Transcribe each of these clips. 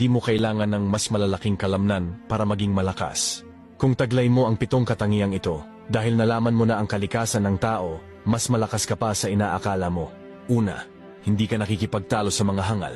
hindi mo kailangan ng mas malalaking kalamnan para maging malakas. Kung taglay mo ang 7 katangiang ito, dahil nalaman mo na ang kalikasan ng tao, mas malakas ka pa sa inaakala mo. Una, hindi ka nakikipagtalo sa mga hangal.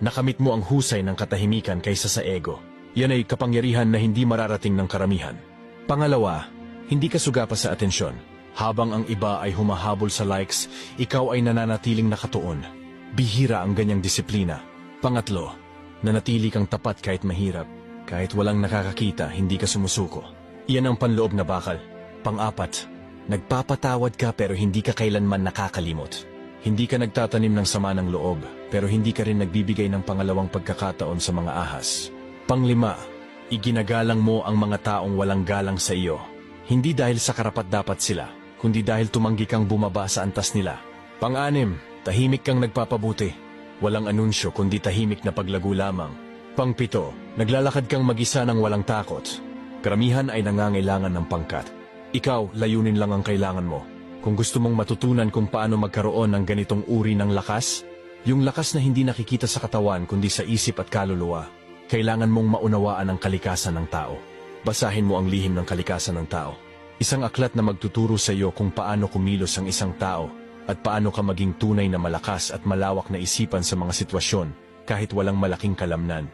Nakamit mo ang husay ng katahimikan kaysa sa ego. Yan ay kapangyarihan na hindi mararating ng karamihan. Pangalawa, hindi ka sugapa sa atensyon. Habang ang iba ay humahabol sa likes, ikaw ay nananatiling nakatuon. Bihira ang ganyang disiplina. Pangatlo, nanatili kang tapat kahit mahirap. Kahit walang nakakakita, hindi ka sumusuko. Iyan ang panloob na bakal. Pang-apat, nagpapatawad ka pero hindi ka kailanman nakakalimot. Hindi ka nagtatanim ng sama ng loob, pero hindi ka rin nagbibigay ng pangalawang pagkakataon sa mga ahas. Panglima, iginagalang mo ang mga taong walang galang sa iyo. Hindi dahil sa karapat-dapat sila, kundi dahil tumanggi kang bumaba sa antas nila. Pang-anim, tahimik kang nagpapabuti. Walang anunsyo kundi tahimik na paglago lamang. Pang-pito, naglalakad kang mag-isa ng walang takot. Karamihan ay nangangailangan ng pangkat. Ikaw, layunin lang ang kailangan mo. Kung gusto mong matutunan kung paano magkaroon ng ganitong uri ng lakas, yung lakas na hindi nakikita sa katawan kundi sa isip at kaluluwa, kailangan mong maunawaan ang kalikasan ng tao. Basahin mo ang lihim ng kalikasan ng tao. Isang aklat na magtuturo sa iyo kung paano kumilos ang isang tao at paano ka maging tunay na malakas at malawak na isipan sa mga sitwasyon kahit walang malaking kalamnan.